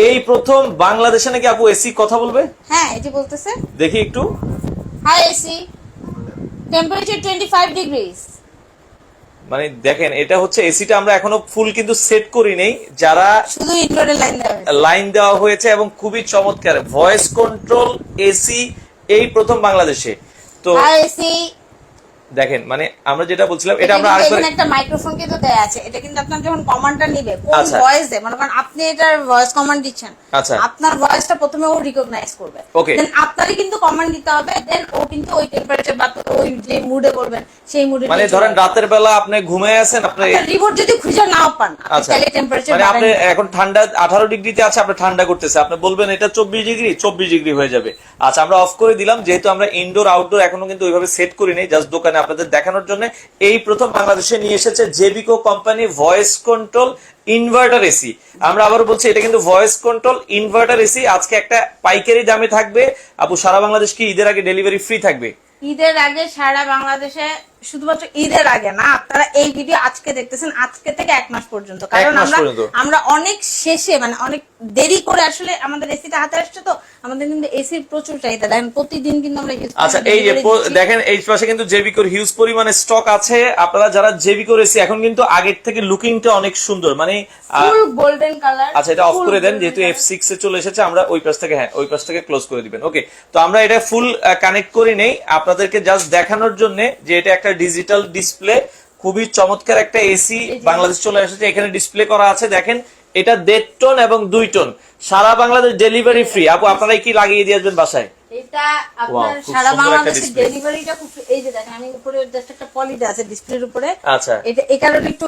এই প্রথম বাংলাদেশে নাকি আপু এসি কথা বলবে? হ্যাঁ, এটি বলতেছে। দেখি একটু। Hi AC, temperature 25 degrees. মানে দেখেন, এটা হচ্ছে এসিটা আমরা এখনো ফুল কিন্তু সেট করি নেই, যারা শুধু ইনডোরে লাইন দেওয়া হয়েছে এবং খুবই চমৎকার ভয়েস কন্ট্রোল এসি এই প্রথম বাংলাদেশে। তো হাই এসি দেখেন, মানে আমরা যেটা বলছিলাম এটা আমরা আরেকবার একটা মাইক্রোফোন কিন্তু দেয়া আছে। এটা কিন্তু আপনার যখন কমান্ডটা নেবে, কোন আচ্ছা। ভয়েস দেয়, মনে করেন আপনি এটার ভয়েস কমান্ড দিচ্ছেন, আচ্ছা। আপনার ভয়েসটা প্রথমে ও রিকগনাইজ করবে, Okay. দেন আপনারই কিন্তু কমান্ড দিতে হবে, দেন ও কিন্তু ওই টেম্পারেচার বা ওই যে মুডে বলবেন সেই মুডে। মানে ধরেন রাতের বেলা আপনি ঘুমিয়ে আছেন, আপনি রিমোট যদি খুঁজে নাও পান, আচ্ছা, তাহলে টেম্পারেচার মানে আপনি এখন ঠান্ডা 18 ডিগ্রিতে আছে, আপনি ঠান্ডা করতেছে, আপনি বলবেন এটা 24 ডিগ্রি, 24 ডিগ্রি হয়ে যাবে। আচ্ছা, আমরা অফ করে দিলাম, যেহেতু আমরা ইনডোর আউটডোর এখনো কিন্তু ওইভাবে সেট করি নাই, জাস্ট দোকানে আপনাদের দেখানোর জন্য এই প্রথম বাংলাদেশে নিয়ে এসেছে জেবিকো company voice control inverter AC. আমরা আবার বলছি, এটা কিন্তু ভয়েস কন্ট্রোল ইনভার্টার এসি। আজকে একটা পাইকারি দামে থাকবে আপু। সারা বাংলাদেশ কি ঈদের আগে ডেলিভারি ফ্রি থাকবে? ঈদের আগে সারা বাংলাদেশে, শুধুমাত্র ঈদের আগে না, আপনারা এই ভিডিও আজকে দেখতেছেন, আজকে থেকে 1 মাস পর্যন্ত। কারণ আমরা অনেক শেষে, মানে অনেক দেরি করে আসলে আমাদের এসিটা হাতে আসছে, তো আমাদের কিন্তু এসির প্রচুর চাহিদা। দেখেন প্রতিদিন কিন্তু আমরা আচ্ছা, এই যে দেখেন এই পাশে কিন্তু জেবিকোর হিউজ পরিমাণে স্টক আছে। আপনারা যারা জেবিকোর এসি, এখন কিন্তু আগের থেকে লুকিংটা অনেক সুন্দর, মানে ফুল গোল্ডেন কালার। আচ্ছা, এটা অফ করে দেন, যেহেতু F6 এ চলে এসেছে। আমরা ওই পাশ থেকে, হ্যাঁ ওই পাশ থেকে ক্লোজ করে দিবেন। ওকে, তো আমরা এটা ফুল কানেক্ট করি নেই, আপনাদেরকে জাস্ট দেখানোর জন্য যে এটা একটা ডিজিটাল ডিসপ্লে। খুবই চমৎকার একটা এসি বাংলাদেশ চলে এসেছে, এখানে ডিসপ্লে করা আছে। দেখেন, এটা 1.5 টন এবং 2 টন, সারা বাংলাদেশ ডেলিভারি ফ্রি। আপু আপনারা কি লাগিয়ে দিয়ে আসবেন বাসায়? এটা আপনার সারা বাংলাদেশে ডেলিভারিটা খুব, এই যে দেখেন আমি উপরে জাস্ট একটা পলিটা আছে ডিসপ্লের উপরে। আচ্ছা, এটা এই কারণে একটু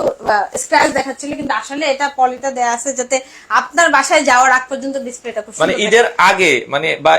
স্ক্র্যাচ দেখাচ্ছিল, কিন্তু আসলে এটা পলিটা দেয়া আছে যাতে আপনার বাসায় যাওয়ার আগ পর্যন্ত ডিসপ্লেটা খুব, মানে ঈদের আগে, মানে বা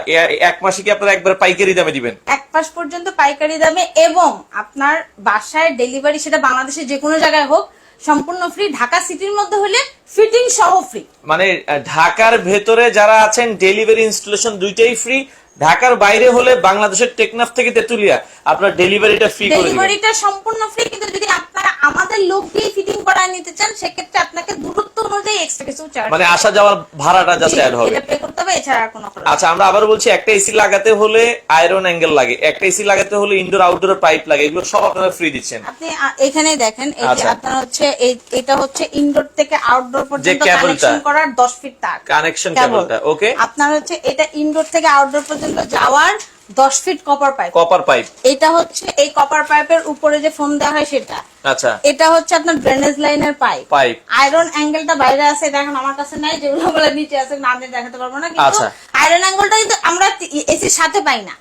1 মাসে কি আপনারা একবার পাইকারি দামে দিবেন? 1 মাস পর্যন্ত পাইকারি দামে, এবং আপনার বাসায় ডেলিভারি সেটা বাংলাদেশের যে কোনো জায়গায় হোক সম্পূর্ণ ফ্রি। ঢাকা সিটির মধ্যে হলে ফিটিং সহ ফ্রি। মানে ঢাকার ভেতরে যারা আছেন ডেলিভারি ইনস্টলেশন দুইটাই ফ্রি। ঢাকার বাইরে হলে বাংলাদেশের টেকনাফ থেকে তেতুলিয়া আপনার ডেলিভারিটা ফ্রি করে দিবেন। ডেলিভারিটা সম্পূর্ণ ফ্রি, কিন্তু যদি আপনারা আমাদের লোক দিয়ে ফিটিং করায় নিতে চান, সেক্ষেত্রে আপনাকে দূরত্ব অনুযায়ী এক্সট্রা কিছু চার্জ, মানে আসা যাওয়ার ভাড়াটা জাস্ট অ্যাড হবে, এটা পে করতে হবে, এছাড়া আর কোনো খরচ। আচ্ছা, আমরা আবার বলছি, একটা এসি লাগাতে হলে আয়রন অ্যাঙ্গেল লাগে, একটা এসি লাগাতে হলে ইনডোর আউটডোর পাইপ লাগে, এগুলো সব আপনারা ফ্রি দিচ্ছেন। আপনি এখানেই দেখেন, এই যে আপনার হচ্ছে এটা হচ্ছে ইনডোর থেকে আউটডোর পর্যন্ত কানেকশন করার 10 ফিট তার কানেকশন কেবলটা। ওকে, আপনার হচ্ছে এটা ইনডোর থেকে আউটডোর পর্যন্ত যাওয়ার 10 ফিট কপার পাইপ। এটা হচ্ছে এই কপার পাইপের উপরে যে ফোম দেওয়া হয় সেটা। আচ্ছা, এটা হচ্ছে আপনার ড্রেনেজ লাইনের পাইপ। আয়রন অ্যাঙ্গেলটা বাইরে আছে, এটা এখন আমার কাছে নাই, যেগুলো বলে নিচে আছে না, আমি দেখাতে পারবো না। কিন্তু আয়রন অ্যাঙ্গেলটা কিন্তু আমরা এসির সাথে পাই না,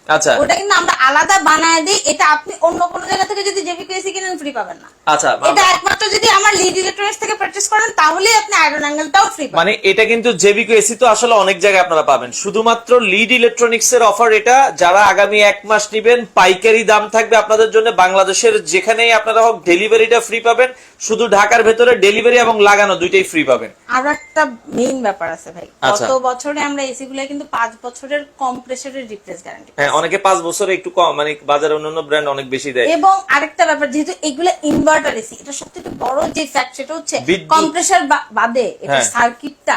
ওটা কিন্তু আমরা আলাদা বানায় দিই। এটা আপনি অন্য কোনো জায়গা থেকে যদি জেবিকো এসি কিনেন ফ্রি পাবেন না। আচ্ছা, এটা একমাত্র যদি আমার লিড ইলেকট্রনিক্স থেকে পারচেজ করেন, তাহলেই আপনি আয়রন অ্যাঙ্গেলটাও ফ্রি পাবেন। মানে এটা কিন্তু জেবিকো এসি তো আসলে অনেক জায়গায় আপনারা পাবেন, শুধুমাত্র লিড ইলেকট্রনিক্স এর অফার এটা। যারা আগামী 1 মাস নিবেন, পাইকারি দাম থাকবে আপনাদের জন্য। বাংলাদেশের যেখানেই আপনারা হোক ডেলিভারিটা ফ্রি পাবেন, শুধু ঢাকার ভেতরে ডেলিভারি এবং লাগানো দুইটাই ফ্রি পাবেন। আর একটা মেইন ব্যাপার আছে ভাই, গত বছরে আমরা এসি গুলো কিন্তু 5 বছরের কম্প্রেসরের রিপ্লেস গ্যারান্টি। হ্যাঁ, অনেকে 5 বছরে একটু কম, মানে বাজারে অন্যান্য ব্র্যান্ড অনেক বেশি দেয়। এবং আরেকটা ব্যাপার, যেহেতু এগুলো ইনভার্টার এসি, এটা সবথেকে বড় যে ফ্যাক্ট সেটা হচ্ছে কম্প্রেসর বাদে এটা সার্কিটটা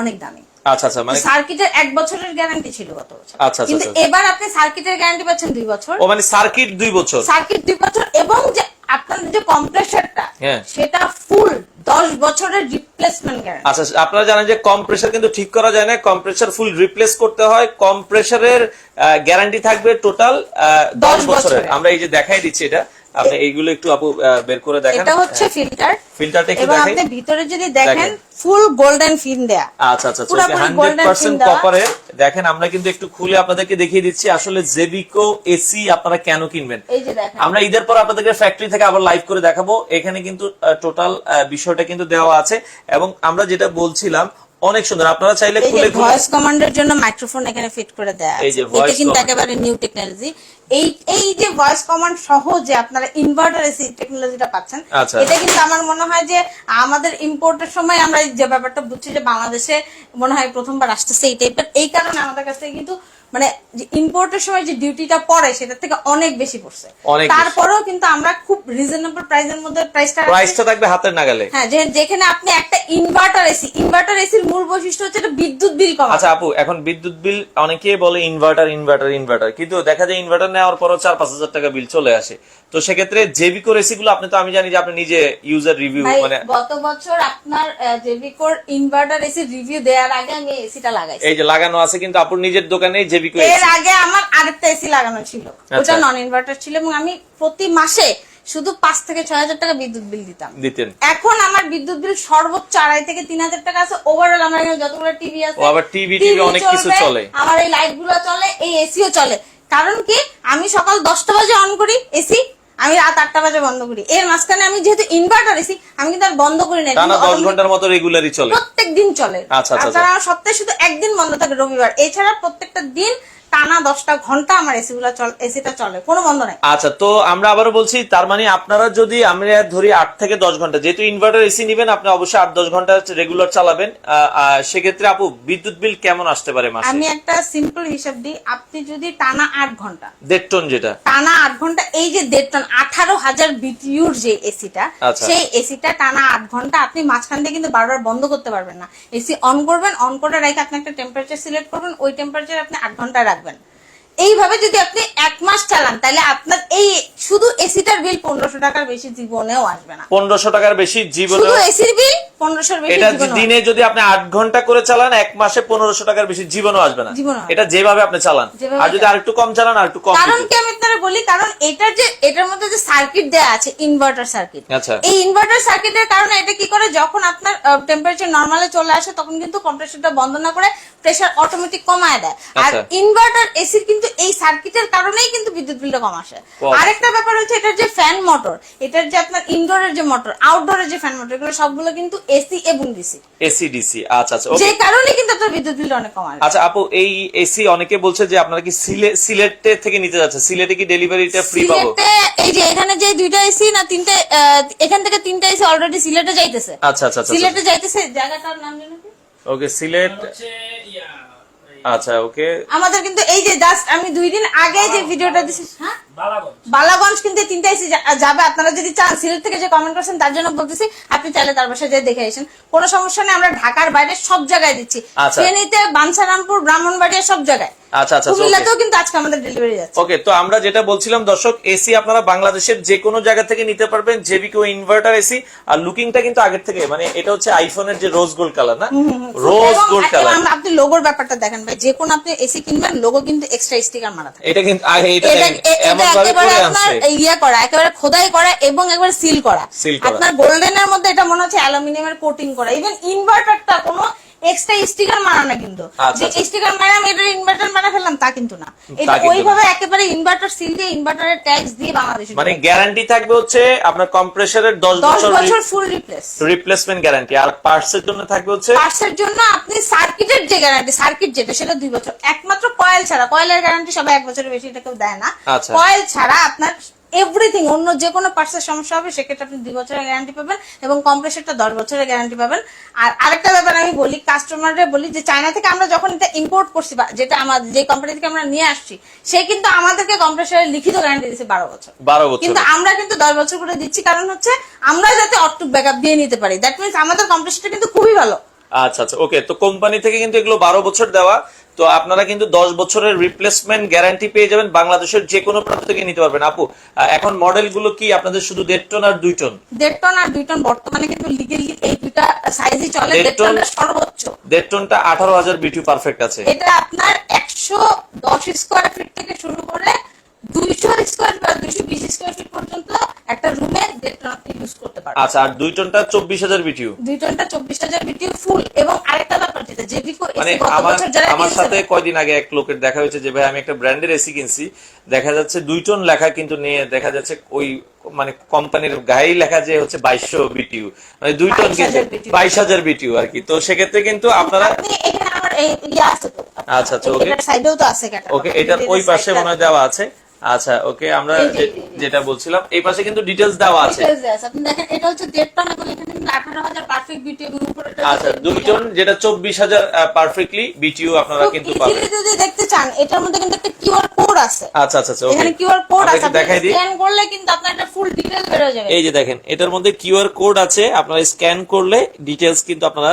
অনেক দামি। আচ্ছা আচ্ছা, মানে সার্কিটের 1 বছরের গ্যারান্টি ছিল গত বছর। আচ্ছা, কিন্তু এবার আপনি সার্কিটের গ্যারান্টি পাচ্ছেন 2 বছর। ও মানে সার্কিট 2 বছর, এবং যে আপনার যে কম্প্রেসরটা সেটা ফুল 10 বছরের রিপ্লেসমেন্ট গ্যারান্টি। আচ্ছা, আপনারা জানেন যে কম্প্রেসর কিন্তু ঠিক করা যায় না, কম্প্রেসর ফুল রিপ্লেস করতে হয়। কম্প্রেসরের গ্যারান্টি থাকবে টোটাল 10 বছরের। আমরা এই যে দেখাই দিচ্ছি, এটা আপনি এইগুলো একটু আপু বের করে দেখেন। এটা হচ্ছে ফিল্টারটা একটু দেখাই। আপনি ভিতরে যদি দেখেন ফুল গোল্ডেন ফিন দেয়া। আচ্ছা আচ্ছা, 100% কপারের। দেখেন, আমরা কিন্তু একটু খুলে আপনাদেরকে দেখিয়ে দিচ্ছি আসলে জেবিকো এসি আপনারা কেন কিনবেন। এই যে দেখেন, আমরা ঈদের পর আপনাদেরকে ফ্যাক্টরি থেকে আবার লাইভ করে দেখাবো। এখানে কিন্তু টোটাল বিষয়টা কিন্তু দেওয়া আছে, এবং আমরা যেটা বলছিলাম অনেক সুন্দর। আপনারা চাইলে খুলে ভয়েস কমান্ডের জন্য মাইক্রোফোন এখানে ফিট করে দেয়া আছে। এটা কিন্তু একেবারে নিউ টেকনোলজি। এই যে ভয়েস কমান্ড সহ যে আপনারা ইনভার্টার এসি টেকনোলজিটা পাচ্ছেন, এটা কিন্তু আমার মনে হয় যে আমাদের ইম্পোর্টের সময় আমরা যে ব্যাপারটা বুঝছি যে বাংলাদেশে মনে হয় প্রথমবার আসতেছে এই টাইপের। এই কারণে আমাদের কাছে কিন্তু মানে যে ইম্পোর্টের সময় যে ডিউটিটা পড়ে সেটা থেকে অনেক বেশি পড়ছে। অনেক বেশি। তারপরেও কিন্তু আমরা খুব রিজনেবল প্রাইসের মধ্যে প্রাইসটা থাকবে হাতের নাগালে। হ্যাঁ, যেখানে আপনি একটা ইনভার্টার এসির মূল বৈশিষ্ট্য হচ্ছে এটা বিদ্যুৎ বিল কম। আচ্ছা আপু, এখন বিদ্যুৎ বিল অনেকেই বলে ইনভার্টার কিন্তু দেখা যায় ইনভার্টার নেওয়ার পরও 4-5 হাজার টাকা বিল চলে আসে। তো সেক্ষেত্রে জেবিকোর এসি গুলো আপনি তো, আমি জানি যে আপনি নিজে ইউজার রিভিউ, মানে গত বছর আপনার জেবিকোর ইনভার্টার এসি রিভিউ দেওয়ার আগে আমি এসিটা লাগাইছি। এই যে লাগানো আছে কিন্তু আপুর নিজের দোকানে জেবিকো এর আগে আমার আরেকটা এসি লাগানো ছিল, ওটা নন ইনভার্টার ছিল, এবং আমি প্রতি মাসে শুধু 5 থেকে 6 হাজার টাকা বিদ্যুৎ বিল দিতেন। এখন আমার বিদ্যুৎ বিল সর্বোচ্চ 2.5 থেকে 3 হাজার টাকা আছে। ওভারঅল আমার এখানে যতগুলো টিভি আছে, আবার টিভি অনেক কিছু চলে, আমার এই লাইট গুলো চলে, এই এসিও চলে। কারণ কি, আমি সকাল 10টা বাজে অন করি এসি, আমি রাত 8টা বাজে বন্ধ করি। এর মাঝখানে আমি যেহেতু ইনভার্টার এসি, আমি কিন্তু আর বন্ধ করি না, টানা 10 ঘন্টার মতো রেগুলারই চলে, প্রত্যেক দিন চলে। আচ্ছা। আর সপ্তাহে শুধু একদিন বন্ধ থাকে, রবিবার। এছাড়া প্রত্যেকটা দিন টানা 10টা ঘন্টা আমার এসিটা চলে, কোনো বন্ধ নাই। আচ্ছা, তো আমরা আবারও বলছি, তার মানে আপনারা যদি আমরা ধরি 8 থেকে 10 ঘন্টা, যেহেতু ইনভার্টার এসি নিবেন আপনি অবশ্যই 8-10 ঘন্টা রেগুলার চালাবেন। সেক্ষেত্রে আপু বিদ্যুৎ বিল কেমন আসতে পারে মাসে? আমি একটা সিম্পল হিসাব দিই, আপনি যদি টানা 8 ঘন্টা 1.5 টন, যেটা টানা 8 ঘন্টা, এই যে 1.5 টন 18,000 বিটিউর যে এসিটা, সেই এসিটা টানা 8 ঘন্টা আপনি মাঝখান দিয়ে কিন্তু বারবার বন্ধ করতে পারবেন না। এসি অন করবেন, অন করে রেখে আপনি একটা টেম্পারেচার সিলেক্ট করবেন, ওই টেম্পারেচার আপনি 8 ঘন্টা রাখবেন। এইভাবে যদি আপনি 1 মাস চালান, তাহলে আপনার এই শুধু এসিটার বিল 1500 টাকার বেশি জীবনেও আসবে না। 1500 টাকার বেশি জীবনে, শুধু এসির বিল 1500 এর বেশি এটা জীবনে। দিনে যদি আপনি 8 ঘন্টা করে চালান, 1 মাসে 1500 টাকার বেশি জীবনও আসবে না। এটা যেভাবে আপনি চালান, আর যদি আরেকটু কম চালান আরেকটু কম। কারণ কি আমি আপনারা বলি, কারণ এটার মধ্যে যে সার্কিট দেয়া আছে, ইনভার্টার সার্কিট, আচ্ছা, এই ইনভার্টার সার্কিটের কারণে এটা কি করে, যখন আপনার টেম্পারেচার নরমালে চলে আসে তখন কিন্তু কম্প্রেসরটা বন্ধ না করে প্রেসার অটোমেটিক কমায় দেয়। আর ইনভার্টার এসির কিন্তু এই সার্কিটের কারণেই কিন্তু বিদ্যুৎ বিলটা কম আসে। আরেকটা ব্যাপার হচ্ছে, এটার যে ফ্যান মোটর, এটার যে আপনার ইনডোরের যে মোটর, আউটডোরের যে ফ্যান মোটর, এগুলো সবগুলো কিন্তু এসি এবং ডিসি। এসি ডিসি, আচ্ছা, যে কারণে কিন্তু আপনার বিদ্যুৎ বিলটা অনেক কম আসে। আচ্ছা আপু, এই এসি অনেকে বলছে যে আপনারা কি সিলেটে থেকে নিতে যাচ্ছে, সিলেটে কি ডেলিভারিটা ফ্রি পাবো? এই যে এখানে যে 2টা এসি না 3টে, এখান থেকে 3টা এসি অলরেডি সিলেটে যাইতেছে। আচ্ছা, সিলেটে যাইতেছে, জায়গাটার নাম জানো কি? ওকে, সিলেট, আচ্ছা ওকে। আমাদের কিন্তু এই যে জাস্ট আমি 2 দিন আগে যে ভিডিওটা দিছি, হ্যাঁ, বালাগঞ্জ কিন্তু 3টা এসি যাবে। আপনারা যদি চান, সিলেট থেকে যে কমেন্ট করছেন তার জন্য বলতেছি, আপনি চাইলে তার বাসায় যেয়ে দেখে আসেন, কোনো সমস্যা নেই। আমরা ঢাকার বাইরে সব জায়গায় দিচ্ছি, ফেনীতে, বাঞ্ছারামপুর, ব্রাহ্মণবাড়িয়া, সব জায়গায়। আচ্ছা, কুমিল্লাতেও কিন্তু আজকে আমাদের ডেলিভারি যাচ্ছে। ওকে, তো আমরা যেটা বলছিলাম দর্শক, এসি আপনারা বাংলাদেশের যে কোনো জায়গা থেকে নিতে পারবেন, জেবিকো ইনভার্টার এসি। আর লুকিংটা কিন্তু আগের থেকে, মানে এটা হচ্ছে আইফোনের যে রোজ গোল্ড কালার, না রোজ গোল্ড কালার। আপনি লোগোর ব্যাপারটা দেখেন ভাই, যে কোন আপনি এসি কিনবেন, লোগো কিন্তু এক্সট্রা স্টিকার মারা থাকে। এটা কিন্তু এমন ভাবে করে আনছে, ইয়া করা, একেবারে খোদাই করা এবং একবারে সিল করা। আপনার গোল্ডেনের মধ্যে এটা মনে হচ্ছে অ্যালুমিনিয়ামের কোটিং করা। ইভেন ইনভার্টারটা কোনো এক্সট্রা স্টিকার মারা না, কিন্তু যে স্টিকার মারা আমি এটা ইনভার্টার মারা ফেললাম তা কিন্তু না। এটা ওইভাবে একেবারে ইনভার্টার সিল দিয়ে, ইনভার্টারের ট্যাক্স দিয়ে বাংলাদেশে, মানে গ্যারান্টি থাকবে হচ্ছে আপনার কম্প্রেসরের 10 বছর ফুল রিপ্লেসমেন্ট গ্যারান্টি। আর পার্টসের জন্য থাকবে হচ্ছে, পার্টসের জন্য আপনি সার্কিটের যে গ্যারান্টি, সার্কিট যেটা, সেটা 2 বছর, একমাত্র কয়েল ছাড়া। কয়েলের গ্যারান্টি সবাই 1 বছরের বেশি এটা কেউ দেয় না। কয়েল ছাড়া আপনার এভরিথিং, অন্য যে কোনো পার্টসের সমস্যা হবে সেক্ষেত্রে আপনি 2 বছরের গ্যারান্টি পাবেন, এবং কম্প্রেসরটা 10 বছরের গ্যারান্টি পাবেন। আর আরেকটা ব্যাপার আমি বলি, কাস্টমারদের বলি যে চায়না থেকে আমরা যখন এটা ইম্পোর্ট করছি, বা যেটা আমাদের যে কোম্পানি থেকে আমরা নিয়ে আসছি, সে কিন্তু আমাদেরকে কম্প্রেসরের লিখিত গ্যারান্টি দিচ্ছে 12 বছর। কিন্তু আমরা কিন্তু 10 বছর করে দিচ্ছি, কারণ হচ্ছে আমরা যাতে অটুক ব্যাকআপ দিয়ে নিতে পারি। দ্যাট মিন্স আমাদের কম্প্রেসরটা কিন্তু খুবই ভালো। আচ্ছা, ওকে। তো কোম্পানি থেকে কিন্তু এগুলো 12 বছর দেওয়া, তো আপনারা কিন্তু 10 বছরের রিপ্লেসমেন্ট গ্যারান্টি পেয়ে যাবেন, বাংলাদেশের যে কোনো প্রান্ত থেকে নিতে পারবেন। আপু, এখন মডেল গুলো কি আপনাদের শুধু 1.5 টন আর 2 টন? 1.5 টন আর 2 টন বর্তমানে কিন্তু লিগ্যালি এই দুইটা সাইজই চলে। 1.5 টনটা সর্বোচ্চ, 1.5 টনটা 18,000 বিটিউ পারফেক্ট আছে। এটা আপনার 110 স্কয়ার ফিট থেকে শুরু করে 200 স্কয়ার বা 220 স্কয়ার ফিট পর্যন্ত একটা রুমে 1.5 টন আপনি ইউজ করতে পারবেন। আচ্ছা, আর 2 টনটা 24,000 বিটিউ? 2 টনটা 24,000 বিটিউ ফুল। এবং আরেকটা ব্যাপার যেটা জেবিকো মানে আমার সাথে কয়দিন আগে এক লোকের দেখা হয়েছে যে ভাই আমি একটা ব্র্যান্ডের এসি কিনছি, দেখা যাচ্ছে 2 টন লেখা, কিন্তু নিয়ে দেখা যাচ্ছে ওই মানে কোম্পানির গায়ে লেখা যে হচ্ছে 2200 বিটিউ, মানে 2 টন কিন্তু 22,000 বিটিউ আর কি। তো সেক্ষেত্রে কিন্তু আপনারা এখানে আমার এই ইয়া আছে তো। আচ্ছা, ওকে, এটার সাইডেও তো আছে কাটা। ওকে, এটার ওই পাশে মনে দেওয়া আছে। আচ্ছা ওকে, আমরা যেটা বলছিলাম এই পাশে কিন্তু ডিটেইলস দেওয়া আছে। আপনি দেখেন এটা হচ্ছে 1.5 টন এবং এখানে কিন্তু 18,000 পারফেক্ট বিটিও এবং উপরেটা আচ্ছা 2 টন যেটা 24,000 পারফেক্টলি বিটিও আপনারা কিন্তু পাবেন। যদি দেখতে চান এটার মধ্যে কিন্তু একটা কিউআর কোড আছে। আচ্ছা আচ্ছা ওকে, এখানে কিউআর কোড আছে, দেখাই দিই। স্ক্যান করলে কিন্তু আপনার একটা ফুল ডিটেইলস বের হয়ে যাবে। এই যে দেখেন এটার মধ্যে কিউআর কোড আছে, আপনারা স্ক্যান করলে ডিটেইলস কিন্তু আপনারা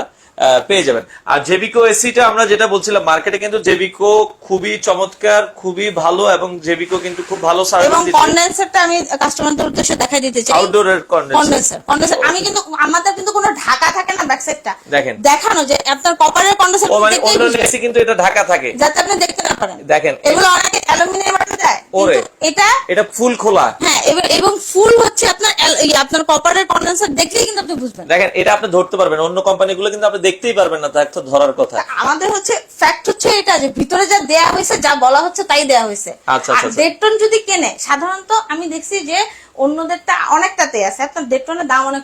পেয়ে যাবেন। আর জেবিকো এসিটা আমরা যেটা বলছিলাম, মার্কেটে কিন্তু জেবিকো খুবই চমৎকার, খুবই ভালো, এবং জেবিকো কিন্তু খুব ভালো সার্ভিস এবং দিচ্ছে। কন্ডেন্সারটা আমি কাস্টমারদের উদ্দেশ্যে দেখাই দিতে চাই। আউটডোরের কন্ডেন্সার আমি কিন্তু আমাদের কিন্তু কোনো ঢাকা থাকে না ব্যাক সাইডটা, দেখেন দেখানো যে আপনার কপারের কন্ডেন্সার মানে অন্য এসি কিন্তু এটা ঢাকা থাকে, যাতে আপনি দেখতে না পারেন। দেখেন এগুলো অনেকে অ্যালুমিনিয়ামে দেয়, কিন্তু এটা ফুল খোলা। হ্যাঁ, এবং ফুল হচ্ছে আপনার কপারের কন্ডেন্সার দেখলেই কিন্তু আপনি বুঝবেন। দেখেন এটা আপনি ধরতে পারবেন, অন্য কোম্পানিগুলো কিন্তু আপনি দেখতেই পারবেন না, তা একটা ধরার কথা। আমাদের হচ্ছে ফ্যাক্ট হচ্ছে এটা যে ভিতরে যা দেয়া হয়েছে, যা বলা হচ্ছে তাই দেয়া হয়েছে। আচ্ছা আর 1.5 টন যদি কেনে, সাধারণত আমি দেখছি যে অন্যদেরটা অনেকটাতে আছে, আপনার 1.5 টনের দাম অনেক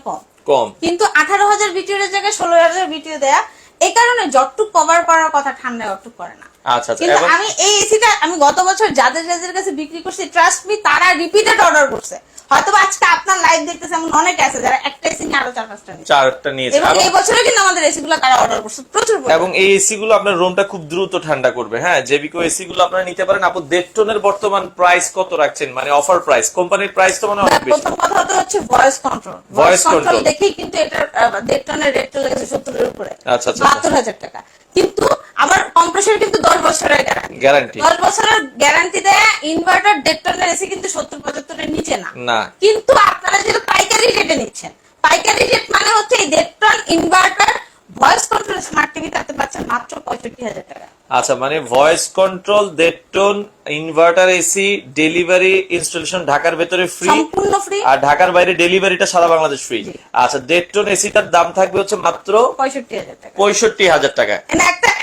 কম, কিন্তু 18,000 বিটিওর জায়গায় 16,000 বিটিও দেয়া। এই কারণে যতটুকু কভার করার কথা ঠান্ডায় অতটুকু করে না। আচ্ছা কিন্তু আমি এই এসিটা আমি গত বছর যাদের কাছে বিক্রি করছি, ট্রাস্ট মি, তারা রিপিটেড অর্ডার করছে। হয়তো আজকে আপনার লাইভ দেখতেছে এমন অনেক আছে যারা একটা এসি নিয়ে আরো 4-5টা নিয়েছে, এবং এই বছরে কিন্তু আমাদের এসি গুলো তারা অর্ডার করছে প্রচুর। এবং এই এসি গুলো আপনার রুমটা খুব দ্রুত ঠান্ডা করবে। হ্যাঁ, জেবিকো এসি গুলো আপনারা নিতে পারেন। আপু 1.5 টনের বর্তমান প্রাইস কত রাখছেন, মানে অফার প্রাইস? কোম্পানির প্রাইস তো মানে অনেক বেশি। প্রথম কথা হচ্ছে ভয়েস কন্ট্রোল দেখেই কিন্তু এটা 1.5 টনের রেট চলে গেছে 70 এর উপরে। আচ্ছা 72,000 টাকা। কিন্তু আমার কম্প্রেসর কিন্তু 10 বছরের গ্যারান্টি 10 বছরের গ্যারান্টি দেয়া ইনভার্টার 1.5 টনের এসি কিন্তু 70-75 এর নিচে না। কিন্তু আপনারা যেটা পাইকারি রেটে নিচ্ছেন, পাইকারি রেট মানে হচ্ছে এই 1.5 ton inverter voice control smart TV তাতে পাচ্ছেন মাত্র 65,000 টাকা। আচ্ছা, মানে voice control 1.5 ton inverter AC, delivery installation ঢাকার ভেতরে ফ্রি, সম্পূর্ণ ফ্রি, আর ঢাকার বাইরে ডেলিভারিটা সারা বাংলাদেশ ফ্রি। আচ্ছা, 1.5 টন এসিটার দাম থাকবে হচ্ছে মাত্র 65,000 টাকা। 65,000 টাকা।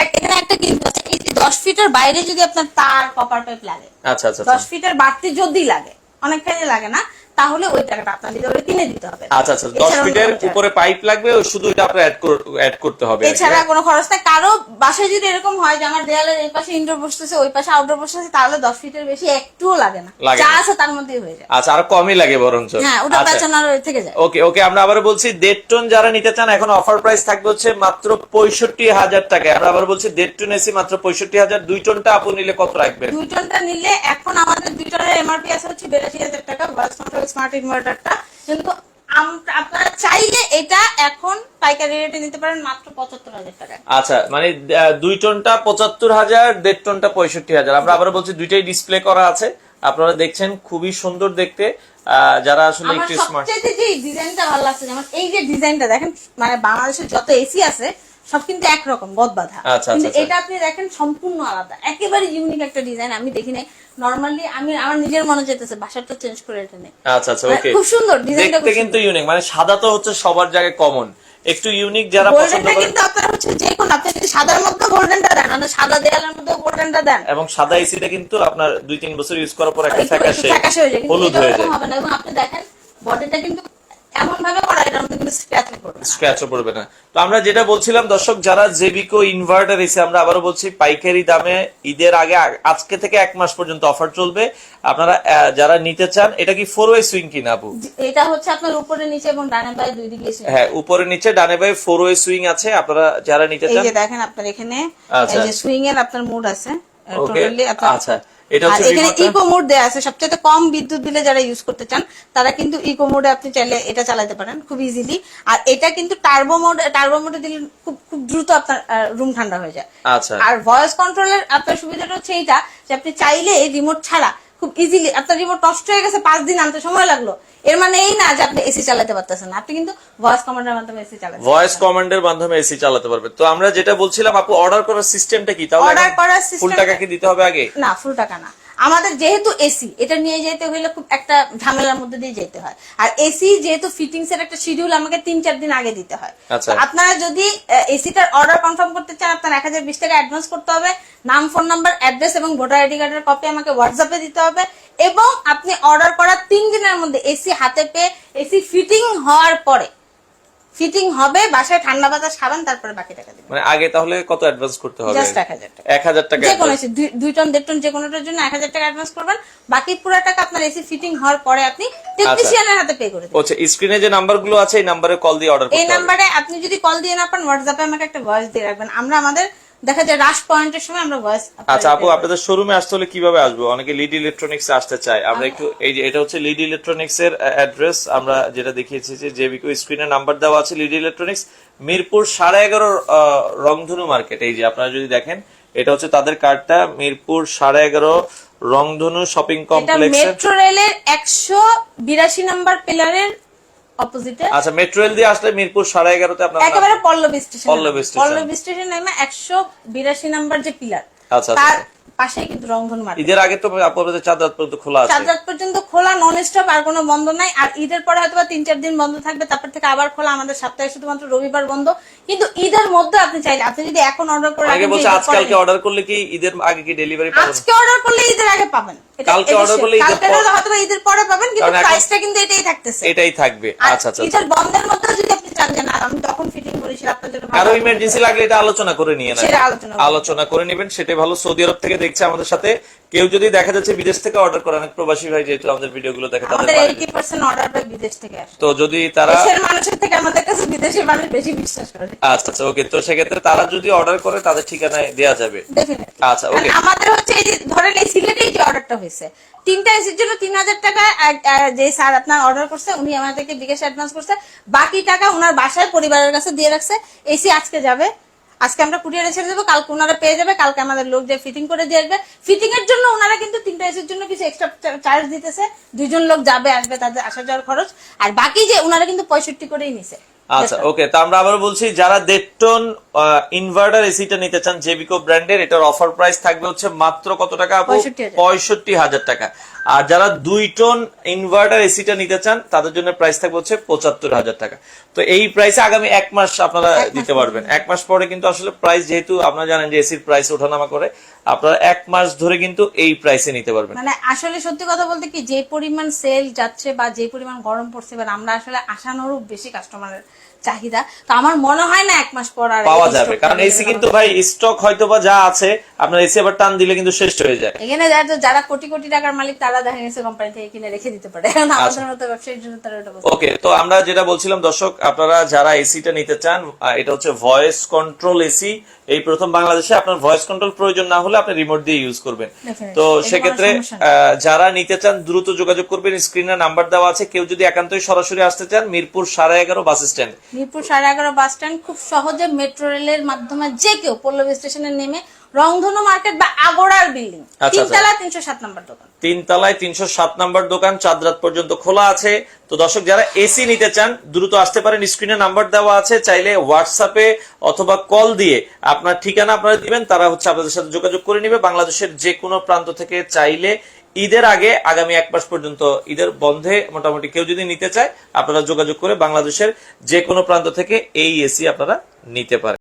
এখানে একটা কিন্তু আছে, এই 10 ফিটের বাইরে যদি আপনার তার কপার পাইপ লাগে, আচ্ছা 10 ফিটের বাড়তি যদি লাগে, অনেকখানি লাগে না, তাহলে ওই টাকাটা আপনার কিনে দিতে হবে। আচ্ছা 10 ফিটের উপরে পাইপ লাগবে, শুধু এটা আপনি অ্যাড করতে হবে, এছাড়া কোনো খরচ নাই। কারো বাসায় যদি এরকম হয় যে আমার দেয়ালের এই পাশে ইনডোর বসতেছে, ওই পাশে আউটডোর বসতেছে, তাহলে 10 ফিটের বেশি একটুও লাগে না, যা আছে তার মধ্যেই হয়ে যায়। আচ্ছা, আর কমই লাগে বরঞ্চ। হ্যাঁ, ওটা পেছনার থেকে যায়। ওকে, আমরা আবার বলছি 1.5 টন যারা নিতে চান, এখন অফার প্রাইস থাকবে হচ্ছে মাত্র 65,000 টাকা। আমরা আবার বলছি 1.5 টন এসি মাত্র 65,000। 2 টনটা আপনি নিলে কত রাখবেন? 2 টনটা নিলে এখন আমাদের 2 টনের এমআরপি আছে হচ্ছে 82,000 টাকা, ভয়েস কন্ট্রোল স্মার্ট ইনভার্টারটা। কিন্তু আপনারা চাইলে এটা এখন পাইকারি রেটে নিতে পারেন মাত্র 75,000 টাকা। আচ্ছা, মানে 2 টনটা 75,000, 1.5 টনটা 65,000। আমরা আবার বলছি দুইটাই ডিসপ্লে করা আছে, আপনারা দেখছেন খুবই সুন্দর দেখতে। যারা আসলে একটু স্মার্ট, সবচেয়ে যে ডিজাইনটা ভালো লাগছে, যেমন এই যে ডিজাইনটা দেখেন, মানে বাংলাদেশের যত এসি আছে সব কিন্তু একরকম গদবাঁধা, কিন্তু এটা আপনি দেখেন সম্পূর্ণ আলাদা, একেবারে ইউনিক একটা ডিজাইন। আমি দেখি নাই নরমালি, আমার নিজের মনে যেতেছে বাসাটা চেঞ্জ করে এটা নেই। আচ্ছা ওকে, খুব সুন্দর ডিজাইনটা, দেখতে কিন্তু ইউনিক। মানে সাদা তো হচ্ছে সবার জায়গায় কমন, একটু ইউনিক যারা পছন্দ করেন। কিন্তু আপনারা হচ্ছে যে কোন, আপনি যদি সাদার মধ্যে গোল্ডেনটা দেন, মানে সাদা দেয়ালের মধ্যে গোল্ডেনটা দেন, এবং সাদা এসিটা কিন্তু আপনার 2-3 বছর ইউজ করার পর একটা ফ্যাকাশে হলুদ হয়ে যায়। হবে না। এবং আপনি দেখেন বডিটা কিন্তু এমন ভাবে করা, এটার মধ্যে কিন্তু স্ক্র্যাচও পড়বে না। তো আমরা যেটা বলছিলাম দর্শক, যারা জেবিকো ইনভার্টার এসে, আমরা আবারও বলছি পাইকারি দামে ঈদের আগে, আজকে থেকে 1 মাস পর্যন্ত অফার চলবে। আপনারা যারা নিতে চান, এটা কি 4 ওয়ে সুইং কিনা আপু? এটা হচ্ছে আপনার উপরে নিচে এবং ডানে বামে দুই দিকে সুইং। হ্যাঁ, উপরে নিচে ডানে বামে 4 ওয়ে সুইং আছে। আপনারা যারা নিতে চান, এই যে দেখেন আপনার এখানে এই যে সুইং এর আপনার মোড আছে টোটালি। আচ্ছা, এটা হচ্ছে এখানে ইকো মোড দেয়া আছে। সবচেয়ে কম বিদ্যুৎ বিলে যারা ইউজ করতে চান তারা কিন্তু ইকো মোডে আপনি চাইলে এটা চালাতে পারেন খুব ইজিলি। আর এটা কিন্তু টার্বো মোডে দিলে খুব দ্রুত আপনার রুম ঠান্ডা হয়ে যায়। আচ্ছা, আর ভয়েস কন্ট্রোলের আপনার সুবিধাটা হচ্ছে এইটা যে আপনি চাইলে রিমোট ছাড়া খুব ইজিলি, আপনার রিমোট নষ্ট হয়ে গেছে 5 দিন আনতে সময় লাগলো, এর মানে এই না যে আপনি এসি চালাতে পারতেছেন না, আপনি কিন্তু ভয়েস কমান্ডের মাধ্যমে এসি চালাতে পারবেন। ভয়েস কমান্ডের মাধ্যমে এসি চালাতে পারবেন। তো আমরা যেটা বলছিলাম আপু, অর্ডার করার সিস্টেমটা কি? তাহলে অর্ডার করার সিস্টেম ফুল টাকা কি দিতে হবে আগে? না, ফুল টাকা না। আমাদের যেহেতু এসি, এটা নিয়ে যেতে হইলে খুব একটা ঝামেলার মধ্যে দিয়ে যেতে হয়। আর এসি যেহেতু ফিটিংস এর একটা শিডিউল আমাকে 3-4 দিন আগে দিতে হয়। আপনারা যদি এসিটার অর্ডার কনফার্ম করতে চান, আপনার 1020 টাকা অ্যাডভান্স করতে হবে। নাম, ফোন নাম্বার, অ্যাড্রেস এবং ভোটার আইডি কার্ডের কপি আমাকে হোয়াটসঅ্যাপে দিতে হবে। এবং আপনি অর্ডার করার 3 দিনের মধ্যে এসি হাতে পেয়ে, এসি ফিটিং হওয়ার পরে ফিটিং হবে, বাসায় ঠান্ডা বাতাস খাবেন, তারপরে বাকি টাকা দিবেন। মানে আগে তাহলে কত অ্যাডভান্স করতে হবে? জাস্ট 1000 টাকা। 1000 টাকা যে কোনো এসি 2 টন 1.5 টন যে কোনোটার জন্য 1000 টাকা অ্যাডভান্স করবেন, বাকি পুরো টাকা আপনার এসি ফিটিং হওয়ার পরে আপনি টেকনিশিয়ানের হাতে পে করে দিবেন। আচ্ছা, স্ক্রিনে যে নাম্বারগুলো আছে এই নম্বরে কল দিয়ে অর্ডার করতে এই হবে। নম্বরে আপনি যদি কল দিয়ে না পান, হোয়াটসঅ্যাপে আমাকে একটা ভয়েস দিয়ে রাখবেন, আমরা আমাদের দেখা যায় রাশ পয়েন্টের সময় আমরা ভয়েস। আচ্ছা আপু, আপনাদের শোরুমে আসতে হলে কিভাবে আসবো? অনেকে লিড ইলেকট্রনিক্স আসতে চায়, আমরা একটু এই যে এটা হচ্ছে লিড ইলেকট্রনিক্স এর অ্যাড্রেস, আমরা যেটা দেখিয়েছি যে জেবিকো স্ক্রিনে নাম্বার দেওয়া আছে। লিড ইলেকট্রনিক্স মিরপুর 11.5 রংধনু মার্কেট। এই যে আপনারা যদি দেখেন এটা হচ্ছে তাদের কার্ডটা, মিরপুর 11.5 রংধনু শপিং কমপ্লেক্স, মেট্রো রেলের 182 নাম্বার পিলারের অপোজিটে। আচ্ছা, মেট্রো রেল দিয়ে আসলে মিরপুর 11.5 তে আপনারা একেবারে Pallabi station, Pallabi station, Pallabi station নামে 182 নাম্বার যে পিলার, আচ্ছা তার পাশেই কিন্তু রংধনু মার্কেট। ঈদের আগে তো আপনাদের চাঁদ রাত পর্যন্ত খোলা আছে? 4 রাত পর্যন্ত খোলা, নন স্টপ, আর কোনো বন্ধ নাই। আর ঈদের পরে হয়তো 3-4 দিন বন্ধ থাকবে, তারপর থেকে আবার খোলা। আমাদের সপ্তাহে শুধুমাত্র রবিবার বন্ধ। কিন্তু ঈদের মধ্যে আপনি চাইলে, আপনি যদি এখন অর্ডার করে আগে বলছে আজকালকে অর্ডার করলে কি ঈদের আগে কি ডেলিভারি পাবেন? আজকে অর্ডার করলে ঈদের আগে পাবেন, কালকে অর্ডার করলে ঈদের পরে, হয়তো ঈদের পরে পাবেন, কিন্তু প্রাইসটা কিন্তু এটাই থাকতেছে, এটাই থাকবে। আচ্ছা আচ্ছা, ঈদের বন্ধের মধ্যে যদি আপনি চান যে না আমি তখন ফিটিং করেছি আপনার জন্য, আরো ইমার্জেন্সি লাগলে এটা আলোচনা করে নিয়ে নেন, সেটা আলোচনা করে নেবেন, সেটাই ভালো। সৌদি আরব থেকে দেখছে আমাদের সাথে কেউ যদি দেখা যাচ্ছে বিদেশ থেকে অর্ডার করে, অনেক প্রবাসী ভাই যেহেতু আমাদের ভিডিওগুলো দেখে, আমাদের 80% অর্ডার পায় বিদেশ থেকে আসে। তো যদি তারা দেশের মানুষের থেকে আমাদের কাছে বিদেশি মানুষ বেশি বিশ্বাস করে। আচ্ছা আচ্ছা, ওকে। তো সেক্ষেত্রে তারা যদি অর্ডার করে তাদের ঠিকানায় দেয়া যাবে। আচ্ছা ওকে। আমাদের হচ্ছে এই যে ধরেন এই সিলেটেই যে অর্ডারটা হয়েছে, 3টা এসির জন্য 3000 টাকা যে স্যার আপনার অর্ডার করছে উনি আমাদেরকে বিকাশ অ্যাডভান্স করছে, বাকি টাকা ওনার বাসায় পরিবারের কাছে দিয়ে রাখছে। এসি আজকে যাবে, আজকে আমরা কুরিয়ারে ছেড়ে দেবো, কালকে ওনারা পেয়ে যাবে, কালকে আমাদের লোক যে ফিটিং করে দিয়ে আসবে। ফিটিং এর জন্য ওনারা কিন্তু 3টা এসির জন্য কিছু এক্সট্রা চার্জ দিতেছে, 2 জন লোক যাবে আসবে, তাদের আসা যাওয়ার খরচ, আর বাকি যে ওনারা কিন্তু 65 করেই নিছে। আচ্ছা ওকে। তো আমরা আবার বলছি, যারা 1.5 টন ইনভার্টার এসিটা নিতে চান জেবিকো ব্র্যান্ডের, এটার অফার প্রাইস থাকবে হচ্ছে মাত্র কত টাকা আপু? 65,000 টাকা। আর যারা 2 টন ইনভার্টার এসিটা নিতে চান তাদের জন্য প্রাইস থাকবে হচ্ছে 75,000 টাকা। তো এই প্রাইসে আগামী 1 মাস আপনারা দিতে পারবেন। 1 মাস পরে কিন্তু আসলে প্রাইস, যেহেতু আপনারা জানেন যে এসির প্রাইস ওঠানামা করে, আপনারা 1 মাস ধরে কিন্তু এই প্রাইসে নিতে পারবেন। মানে আসলে সত্যি কথা বলতে কি, যে পরিমাণ সেল যাচ্ছে বা যে পরিমাণ গরম পড়ছে, এবার আমরা আসলে আশানুরূপ বেশি কাস্টমারের চাহিদা, তো আমার মনে হয় না 1 মাস পর আর পাওয়া যাবে, কারণ এসি কিন্তু ভাই স্টক হয়তো বা যা আছে, আপনার এসি আবার টান দিলে কিন্তু শেষ হয়ে যায়। এখানে যারা কোটি কোটি টাকার মালিক তারা দেখা গেছে কোম্পানি থেকে কিনে রেখে দিতে পারে, আমাদের মতো ব্যবসায়ীর জন্য তারা এটা বলছে। ওকে, তো আমরা যেটা বলছিলাম দর্শক, আপনারা যারা এসিটা নিতে চান, এটা হচ্ছে ভয়েস কন্ট্রোল এসি, এই প্রথম বাংলাদেশে। আপনার ভয়েস কন্ট্রোল প্রয়োজন না হলে আপনি রিমোট দিয়ে ইউজ করবেন। তো সেক্ষেত্রে যারা নিতে চান দ্রুত যোগাযোগ করবেন, স্ক্রিনে নাম্বার দেওয়া আছে। কেউ যদি একান্তই সরাসরি আসতে চান, Mirpur 11.5 bus stand, Mirpur 11.5 bus stand, খুব সহজে মেট্রো রেলের মাধ্যমে যে কেউ পল্লবী স্টেশনে নেমে রংধনু মার্কেট বা আগোড়ার বিল্ডিং 3 তলায় 307 নম্বর দোকান, 3 তলায় 307 নম্বর দোকান, চাঁদ রাত পর্যন্ত খোলা আছে। তো দর্শক যারা এসি নিতে চান দ্রুত আসতে পারেন, স্ক্রিনে নাম্বার দেওয়া আছে, চাইলে হোয়াটসঅ্যাপে অথবা কল দিয়ে আপনার ঠিকানা আপনারা দিবেন, তারা হচ্ছে আপনাদের সাথে যোগাযোগ করে নিবে। বাংলাদেশের যে কোনো প্রান্ত থেকে চাইলে ঈদের আগে আগামী 1 মাস পর্যন্ত, ঈদের বন্ধে মোটামুটি কেউ যদি নিতে চায় আপনারা যোগাযোগ করে বাংলাদেশের যে কোনো প্রান্ত থেকে এই এসি আপনারা নিতে পারেন।